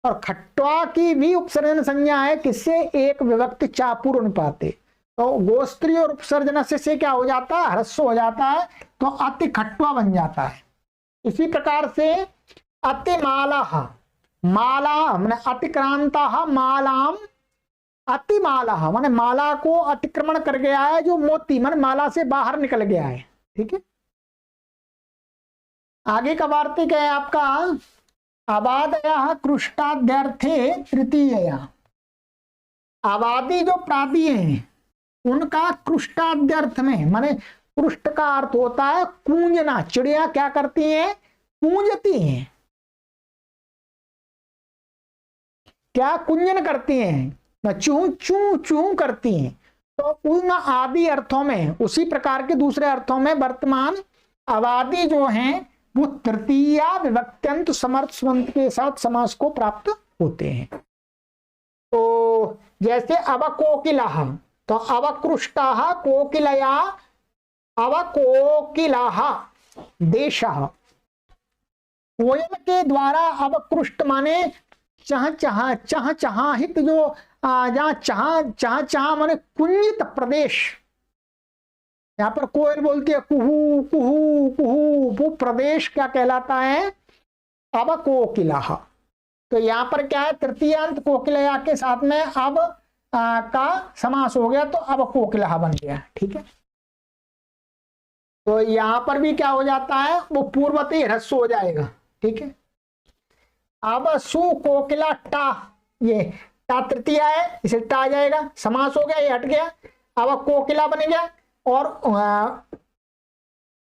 और खट्वा की भी उपसर्जन संज्ञा है, किससे, एक विभक्ति चापूर्ण निपाते। तो गोस्त्री और उपसर्जन से क्या हो जाता है, ह्रस्व हो जाता है, तो अति खट्वा बन जाता है। इसी प्रकार से अतिमाला, माला माने अतिक्रांता मालाम, अतिमाला माने माला को अतिक्रमण कर गया है, जो मोती माने माला से बाहर निकल गया है, ठीक है। आगे का वार्तिक है आपका अवादय कृष्टाद्यर्थे तृतीय, आबादी जो प्रादी हैं उनका कृष्टाद्यर्थ में, माने कृष्ट का अर्थ होता है कूंजना, चिड़िया क्या करती हैं, कूंजती हैं, क्या कुंजन करती हैं, चूं चूं चूं करती हैं। तो उन आदि अर्थों में, उसी प्रकार के दूसरे अर्थों में वर्तमान आबादी जो हैं वो तृतीय विभक्त्यंत समर्थ सुबंत के साथ समास को प्राप्त होते हैं। तो जैसे अवकोकिला, तो अवकृष्टा कोकिलया अवकोकिला देशः, कोयल के द्वारा अवकृष्ट माने चह चह चह चहाहित, जो जहाँ चह चह चह माने कुंजित प्रदेश, यहाँ पर कोयल बोलती है कुहू कुहू कुहू, वो प्रदेश क्या कहलाता है, अवकोकिला। तो यहाँ पर क्या है, तृतीयांत कोकिलया के साथ में अब का समास हो गया, तो अवकोकिला बन गया, ठीक है। तो यहाँ पर भी क्या हो जाता है, वो पूर्वती ह्रस्व हो जाएगा, ठीक है। अब सुकोकिला टा, ये टा तृतीय है, इसे टा आ जाएगा, समास हो गया, ये हट गया, अवकोकिला बन गया, और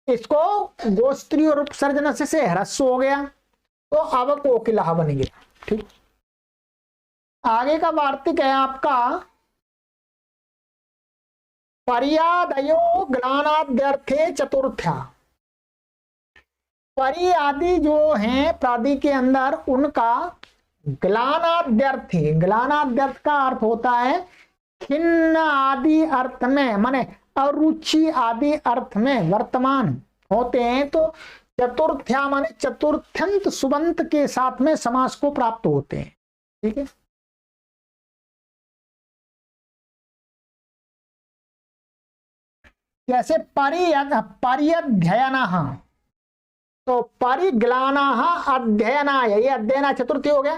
इसको गोस्त्री और उपसर्जन से ह्रस्व हो गया, तो अवकोकिला बन गया, ठीक। आगे का वार्तिक है आपका पर्यादयो ग्लानाद्यर्थे चतुर्थ्या, परि आदि जो हैं प्रादि के अंदर, उनका ग्लानाद्यर्थे, ग्लानाद्यर्थ का अर्थ होता है खिन्न आदि अर्थ में, माने अरुचि आदि अर्थ में वर्तमान होते हैं, तो चतुर्थ्या माने चतुर्थ्यंत सुबंत के साथ में समास को प्राप्त होते हैं, ठीक है। जैसे परिअध्ययन, तो परिग्लाना अध्ययनाय, ये अध्ययन चतुर्थी हो गया,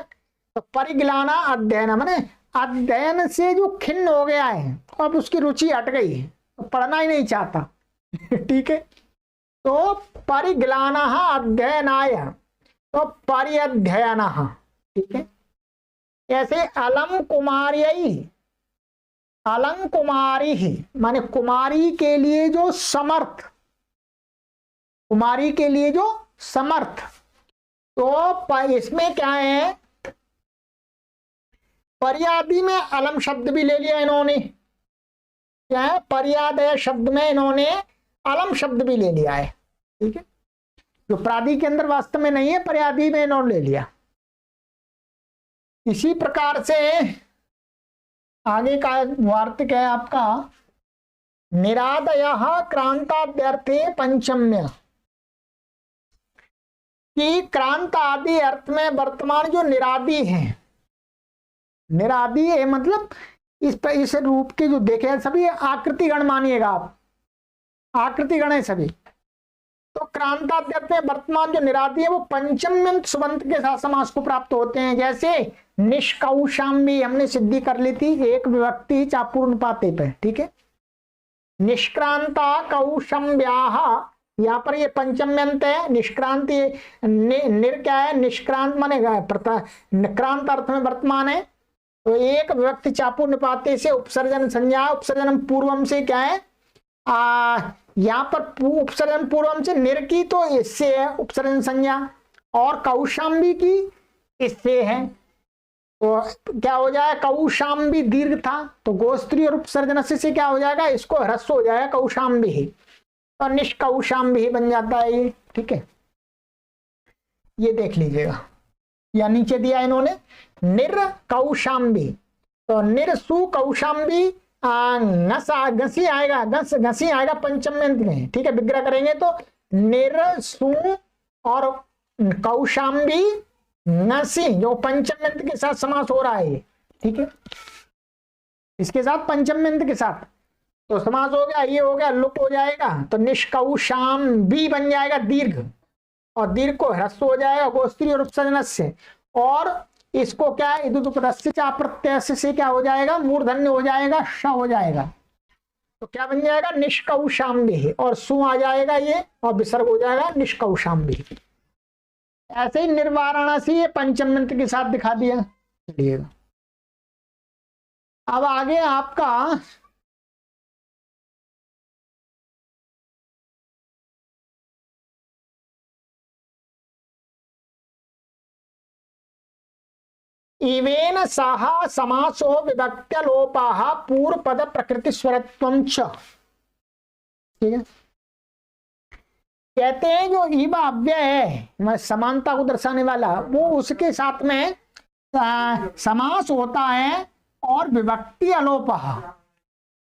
तो परिग्लाना अध्ययन माने अध्ययन से जो खिन्न हो गया है, अब उसकी रुचि हट गई है, तो पढ़ना ही नहीं चाहता ठीक है। तो परिग्लाना अध्ययनाय, तो परिअध्ययन, ठीक है। ऐसे अलम कुमारी, अलंग कुमारी ही माने कुमारी के लिए जो समर्थ, कुमारी के लिए जो समर्थ। तो इसमें क्या है, पर्यादी में अलम शब्द भी ले लिया इन्होंने। क्या है, पर्यादय शब्द में इन्होंने अलम शब्द भी ले लिया है। ठीक है, जो प्रादि के अंदर वास्तव में नहीं है, पर्यादी में इन्होंने ले लिया। इसी प्रकार से आगे का वार्तिक है आपका, निरादयः क्रांताद्यर्थे पंचम्य, कि क्रांत आदि अर्थ में वर्तमान जो निरादि है, निरादि है मतलब इस रूप के जो देखे सभी आकृति गण मानिएगा आप, आकृति गण है सभी। तो क्रांताद्यर्थ में वर्तमान जो निरादि है वो पंचम्य सुबंत के साथ समास को प्राप्त होते हैं। जैसे निष्कौशाम्बी हमने सिद्धि कर ली थी, एक विभक्ति चापूर्ण पाते पे। ठीक है, निष्क्रांता कौशम्ब्याः, यहाँ पर ये पंचम्यंत है। निष्क्रांति निर क्या है, निष्क्रांत माने क्रांत अर्थ में वर्तमान है। तो एक विभक्ति चापू निपाते से उपसर्जन संज्ञा, उपसर्जन पूर्वम से क्या है, यहाँ पर उपसर्जन पूर्वम से निर की, तो इससे है उपसर्जन संज्ञा, और कौशाम्बी की इससे है। तो क्या हो जाएगा, कौशाम्बी दीर्घ था तो गोस्त्री और उपसर्जन से क्या हो जाएगा, इसको ह्रस्व हो जाएगा कौशाम्बी ही, और निष्कौशाम्बी ही बन जाता है ये। ठीक है, ये देख लीजिएगा, या नीचे दिया इन्होंने निर कौशाम्बी, तो निर सु कौशाम्बी घसी आएगा, घसी आएगा पंचम्यंत में। ठीक है, विग्रह करेंगे तो निर सु और कौशाम्बी नसी, जो पंचम्यंत के साथ समास हो रहा है। ठीक है, इसके साथ पंचम्यंत के साथ तो समास हो गया, ये हो गया लुक हो जाएगा, तो निष्कौशाम भी बन जाएगा दीर्घ, और दीर्घ को ह्रस्व हो जाएगा गोस्त्री और उपसर्जन से, और इसको क्या है, प्रत्यय से क्या हो जाएगा, मूर्धन्य हो जाएगा, श हो जाएगा। तो क्या बन जाएगा, निष्कौशाम्बी, और सु आ जाएगा ये, और विसर्ग हो जाएगा निष्कौशाम्बी। ऐसे ही निर्वाराणसी ये पंचम्यंत के साथ दिखा दिया। चलिएगा, अब आगे आपका इवेन सह समासो विभक्त्य लोपाः पूर्व पद प्रकृति स्वरत्वं च। ठीक है, कहते हैं जो ईवा अव्यय है, समानता को दर्शाने वाला, वो उसके साथ में समास होता है, और विभक्ति अलोपः,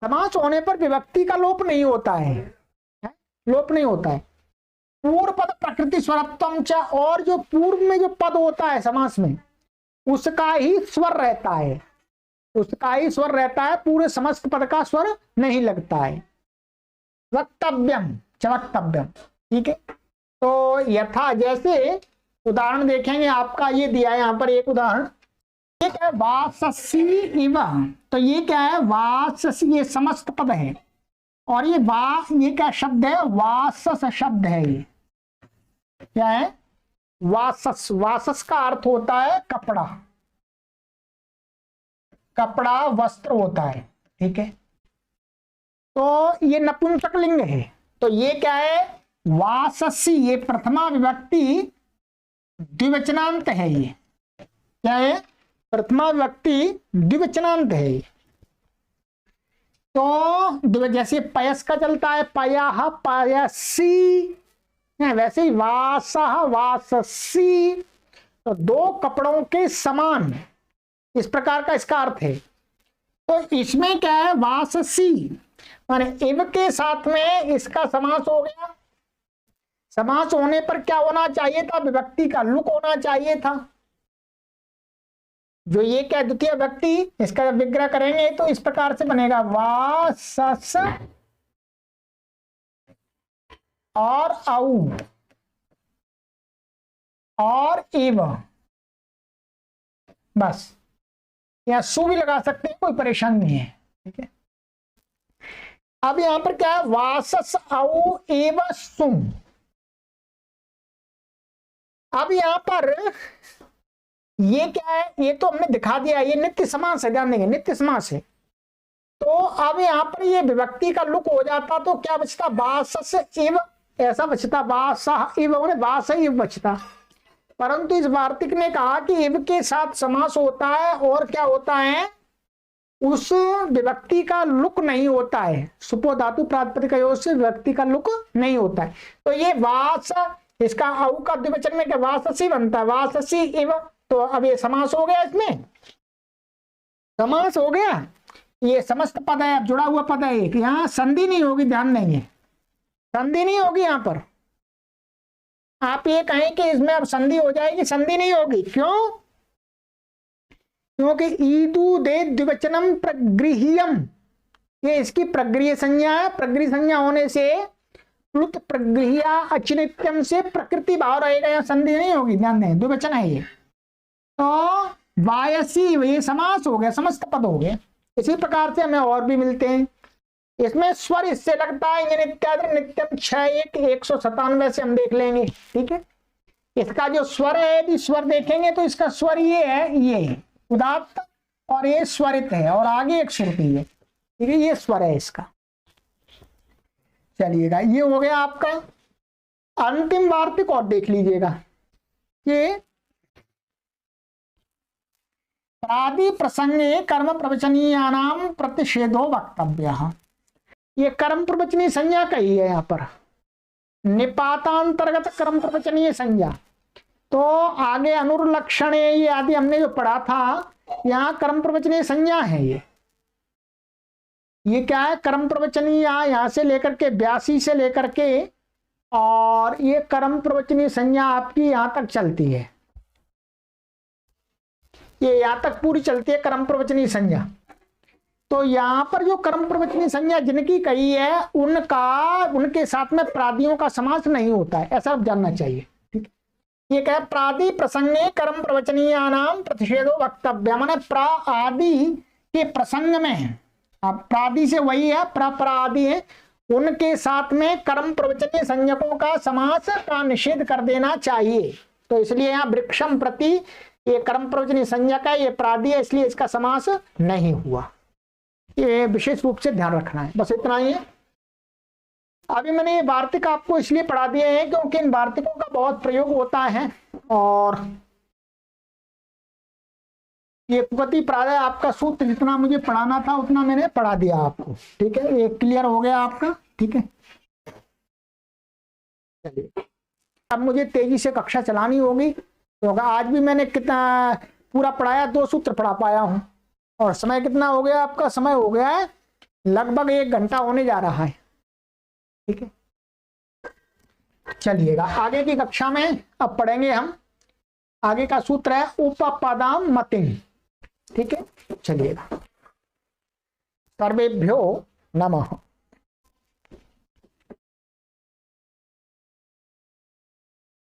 समास होने पर विभक्ति का लोप नहीं होता है, लोप नहीं होता है। पूर्व पद प्रकृति स्वरत्वं च, और जो पूर्व में जो पद होता है समास में उसका ही स्वर रहता है, उसका ही स्वर रहता है, पूरे समस्त पद का स्वर नहीं लगता है। वक्तव्यम चवक्तव्यम। ठीक है, तो यथा, जैसे उदाहरण देखेंगे आपका, ये दिया है यहाँ पर एक उदाहरण, ये क्या है, वाससी इव, तो ये क्या है, वाससी, ये समस्त पद है, और ये ये क्या शब्द है, वासस शब्द है। ये क्या है, वासस, वासस का अर्थ होता है कपड़ा, कपड़ा वस्त्र होता है। ठीक है, तो ये नपुंसक लिंग है, तो ये क्या है, वाससी, ये प्रथमा विभक्ति द्विवचनांत है। ये क्या है, प्रथमा विभक्ति द्विवचनांत है। तो जैसे पयस का चलता है, पयाह पयसी, वैसे ही वासः वाससी, तो दो कपड़ों के समान, इस प्रकार का इसका अर्थ है। तो इसमें क्या है, वाससी माने इव के साथ में इसका समास हो गया। समास होने पर क्या होना चाहिए था, विभक्ति का लुक होना चाहिए था। जो ये क्या द्वितीय विभक्ति, इसका जब विग्रह करेंगे तो इस प्रकार से बनेगा, वासस और औ और इव, बस, या सु भी लगा सकते हैं, कोई परेशानी नहीं है। ठीक है, अब यहां पर क्या है, वासस औ एव सुम। अब यहां पर ये क्या है, ये तो हमने दिखा दिया, ये नित्य समास है, ध्यान देंगे नित्य समास है। तो अब यहां पर ये विभक्ति का लुक हो जाता, तो क्या बचता, वासस एव ऐसा बचता, वासः इव वास इव बचता। परंतु इस वार्तिक ने कहा कि इव के साथ समास होता है और क्या होता है, उस विभक्ति का लुक नहीं होता है, सुपो धातु प्रातिपदिक से विभक्ति का लुक नहीं होता है। तो ये वास, इसका औ का द्विवचन में क्या वाससी बनता है, वाससी इव। तो अब ये समास हो गया, इसमें समास हो गया। ये समस्त पद है, जुड़ा हुआ पद है, एक यहाँ संधि नहीं होगी, ध्यान देंगे संधि नहीं होगी यहाँ पर। आप ये कहें कि इसमें अब संधि हो जाएगी, संधि नहीं होगी। क्यों? क्योंकि ईदु दे द्विवचनम प्रगृह्यम, ये इसकी प्रगृह्य संज्ञा है। प्रगृह्य संज्ञा होने से प्लुत प्रगृह्या अचिनित्यम से प्रकृति भाव रहेगा, यहाँ संधि नहीं होगी, ध्यान दें, द्विवचन है ये। तो वायसी, ये समास हो गया, समस्त पद हो गए। इसी प्रकार से हमें और भी मिलते हैं। इसमें स्वर इससे लगता है नित्याद्र नित्यम 6-1-197 से हम देख लेंगे, ठीक है। इसका जो स्वर है, यदि स्वर देखेंगे तो इसका स्वर ये है, ये उदात्त, और ये स्वरित है, और आगे एक श्रुति है, ठीक है, ये स्वर है इसका। चलिएगा, ये हो गया आपका अंतिम वार्तिक। और देख लीजिएगा कि प्रादि प्रसंगे कर्म प्रवचनीयानाम प्रतिषेधो वक्तव्यः, ये कर्म प्रवचनीय संज्ञा कही है यहाँ पर, निपातांतर्गत कर्म प्रवचनीय संज्ञा। तो आगे अनुर्लक्षण ये आदि हमने जो पढ़ा था, यहाँ कर्म प्रवचनीय संज्ञा है। ये क्या है, कर्म प्रवचनीय, यहाँ से लेकर के 82 से लेकर के, और ये कर्म प्रवचनीय संज्ञा आपकी यहाँ तक चलती है, ये यहाँ तक पूरी चलती है कर्म प्रवचनीय संज्ञा। तो यहाँ पर जो कर्म प्रवचनीय संज्ञा जिनकी कही है, उनके साथ में प्रादियों का समास नहीं होता है, ऐसा आप जानना चाहिए, ठीक है। ये क्या है, प्रादि प्रसंगे कर्म प्रवचनीयानाम प्रतिषेधो वक्तव्य, माने प्रा आदि के प्रसंग में, अब प्रादि से वही है, प्रादि है, उनके साथ में कर्म प्रवचनीय संज्ञकों का समास का निषेध कर देना चाहिए। तो इसलिए यहाँ वृक्षम प्रति, ये कर्म प्रवचनीय संज्ञक है, ये प्रादि है, इसलिए इसका समास नहीं हुआ। ये विशेष रूप से ध्यान रखना है, बस इतना ही है। अभी मैंने ये वार्तिक आपको इसलिए पढ़ा दिए हैं क्योंकि इन वार्तिकों का बहुत प्रयोग होता है, और ये उपपत्ति प्राय आपका सूत्र जितना मुझे पढ़ाना था उतना मैंने पढ़ा दिया आपको, ठीक है। ये क्लियर हो गया आपका, ठीक है। चलिए, अब मुझे तेजी से कक्षा चलानी होगी, तो आज भी मैंने कितना पूरा पढ़ाया, 2 सूत्र पढ़ा पाया हूं। और समय कितना हो गया आपका, समय हो गया है लगभग 1 घंटा होने जा रहा है, ठीक है। चलिएगा, आगे की कक्षा में अब पढ़ेंगे हम, आगे का सूत्र है उपपदाम मतिं, ठीक है। चलिएगा, सर्वेभ्यो नमः।